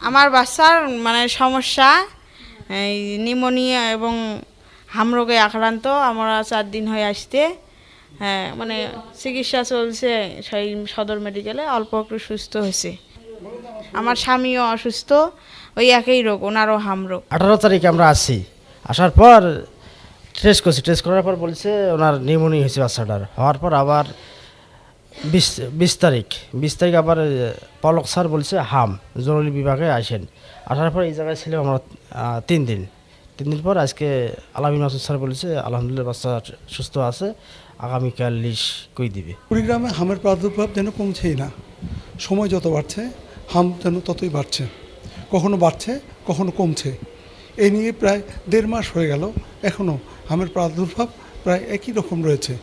আমার বাচ্চার মানে সমস্যা এই নিউমোনিয়া এবং হামরোগে আক্রান্ত। আমরা 4 দিন হয়ে আসতে, হ্যাঁ মানে চিকিৎসা চলছে সেই সদর মেডিকেলে, অল্প একটু সুস্থ হয়েছে। আমার স্বামীও অসুস্থ, ওই একই রোগ, ওনারও হামরোগ। 18 তারিখে আমরা আসি, আসার পর টেস্ট করছি, টেস্ট করার পর বলছে ওনার নিউমোনিয়া হয়েছে বাচ্চাটার। হওয়ার পর আবার 20 তারিখ আবার পলক স্যার বলছে জরুরি বিভাগে আসেন। আসার পর এই জায়গায় ছিলাম আমরা 3 দিন। 3 দিন পর আজকে আলামিন মাসুদ স্যার বলেছে আলহামদুলিল্লাহ বাচ্চা সুস্থ আছে, আগামীকাল লিশ কই দিবে। কুড়িগ্রামে হামের প্রাদুর্ভাব যেন কমছেই না, সময় যত বাড়ছে হাম যেন ততই বাড়ছে, কখনো বাড়ছে কখনো কমছে। এই নিয়ে প্রায় 1.5 মাস হয়ে গেল, এখনও হামের প্রাদুর্ভাব প্রায় একই রকম রয়েছে।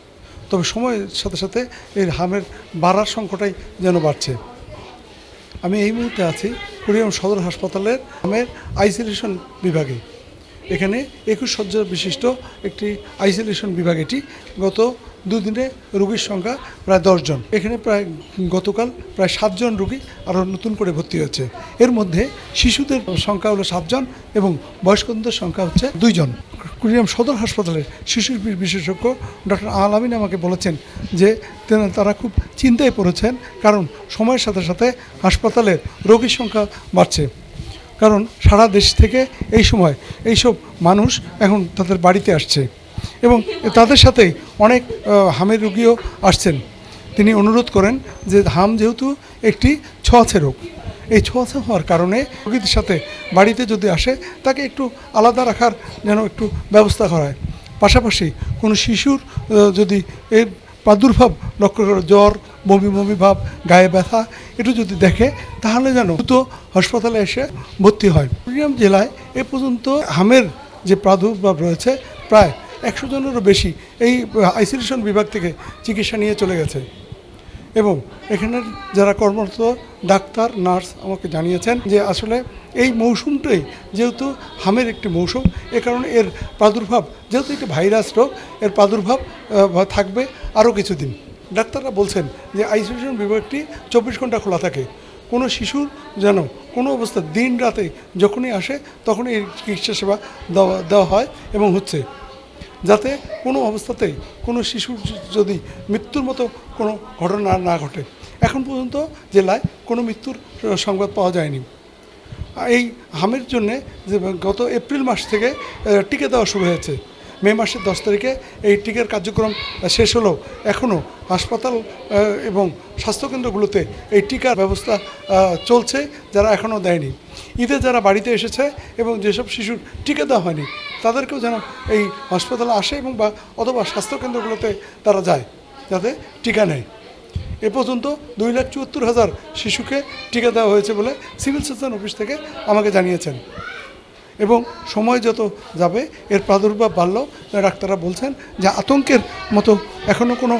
তবে সময়ের সাথে সাথে এই হামের বাড়ার সংখ্যাটাই যেন বাড়ছে। আমি এই মুহূর্তে আছি কুড়িগ্রাম সদর হাসপাতালের হামের আইসোলেশন বিভাগে। এখানে 21 শয্যা বিশিষ্ট একটি আইসোলেশন বিভাগ। এটি গত 2 দিনে রোগীর সংখ্যা প্রায় 10 জন। এখানে গতকাল প্রায় 7 জন রোগী আরও নতুন করে ভর্তি হয়েছে। এর মধ্যে শিশুদের সংখ্যা হলো 7 জন এবং বয়স্কদের সংখ্যা হচ্ছে 2 জন। কুড়িগ্রাম সদর হাসপাতালের শিশু বিশেষজ্ঞ ডক্টর আলামিন আমাকে বলেছেন যে তারা খুব চিন্তায় পড়েছেন, কারণ সময়ের সাথে সাথে হাসপাতালের রোগীর সংখ্যা বাড়ছে। কারণ সারা দেশ থেকে এই সময় এইসব মানুষ এখন তাদের বাড়িতে আসছে এবং তাদের সাথে অনেক হামের রোগীও আসছেন। তিনি অনুরোধ করেন যে হাম যেহেতু একটি ছোঁয়াচে রোগ, এই ছোঁয়াচে হওয়ার কারণে রোগীদের সাথে বাড়িতে যদি আসে তাকে একটু আলাদা রাখার যেন একটু ব্যবস্থা করা হয়। পাশাপাশি কোনো শিশুর যদি এর প্রাদুর্ভাব লক্ষ্য করে জ্বর, বমি ভাব, গায়ে ব্যথা একটু যদি দেখে, তাহলে যেন দ্রুত হাসপাতালে এসে ভর্তি হয়। কুড়িগ্রাম জেলায় এ পর্যন্ত হামের যে প্রাদুর্ভাব রয়েছে প্রায় 100 জনেরও বেশি এই আইসোলেশন বিভাগ থেকে চিকিৎসা নিয়ে চলে গেছে। এবং এখানের যারা কর্মরত ডাক্তার, নার্স আমাকে জানিয়েছেন যে আসলে এই মৌসুমটাই যেহেতু হামের একটি মৌসুম, এ কারণে এর প্রাদুর্ভাব যেহেতু একটি ভাইরাস রোগ, এর প্রাদুর্ভাব থাকবে আরও কিছুদিন। ডাক্তাররা বলছেন যে আইসোলেশন বিভাগটি 24 ঘন্টা খোলা থাকে। কোনো শিশুর যেন কোনো অবস্থা দিন রাতে যখনই আসে তখনই এই চিকিৎসা সেবা দেওয়া হয় এবং হচ্ছে, যাতে কোনো অবস্থাতেই কোনো শিশুর যদি মৃত্যুর মতো কোনো ঘটনা না ঘটে। এখন পর্যন্ত জেলায় কোনো মৃত্যুর সংবাদ পাওয়া যায়নি। এই হামের জন্যে যে গত এপ্রিল মাস থেকে টিকা দেওয়া শুরু হয়েছে। মে মাসের 10 তারিখে এই টিকার কার্যক্রম শেষ হলেও এখনও হাসপাতাল এবং স্বাস্থ্যকেন্দ্রগুলোতে এই টিকার ব্যবস্থা চলছে, যারা এখনও দেয়নি। ঈদে যারা বাড়িতে এসেছে এবং যেসব শিশুর টিকা দেওয়া হয়নি তাদেরকেও যেন এই হাসপাতালে আসে এবং অথবা স্বাস্থ্যকেন্দ্রগুলোতে তারা যায় যাতে টিকা নেয়। এ পর্যন্ত 2,74,000 শিশুকে টিকা দেওয়া হয়েছে বলে সিভিল সার্জন অফিস থেকে আমাকে জানিয়েছেন। এবং সময় যত যাবে এর প্রাদুর্ভাব বাড়লেও ডাক্তাররা বলছেন যে আতঙ্কের মতো এখনও কোনো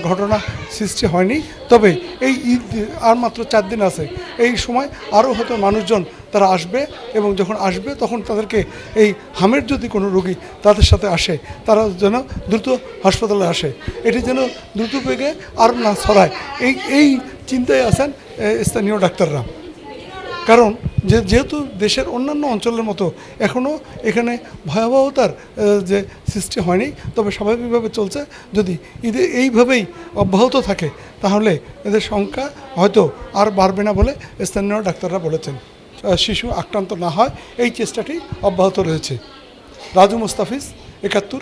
ঘটনা সৃষ্টি হয়নি। তবে এই ঈদ আর মাত্র 4 দিন আছে, এই সময় আরও হয়তো মানুষজন তারা আসবে এবং যখন আসবে তখন তাদেরকে এই হামের যদি কোনো রোগী তাদের সাথে আসে তারা যেন দ্রুত হাসপাতালে আসে, এটি যেন দ্রুত বেগে আর না ছড়ায়, এই চিন্তায় আছেন স্থানীয় ডাক্তাররা। কারণ যেহেতু দেশের অন্যান্য অঞ্চলের মতো এখনও এখানে ভয়াবহতার যে সৃষ্টি হয়নি, তবে স্বাভাবিকভাবে চলছে। যদি ঈদে এইভাবেই অব্যাহত থাকে তাহলে এদের সংখ্যা হয়তো আর বাড়বে না বলে স্থানীয় ডাক্তাররা বলেছেন। শিশু আক্রান্ত না হয় এই চেষ্টাটি অব্যাহত রয়েছে। রাজু মুস্তাফিজ, 71।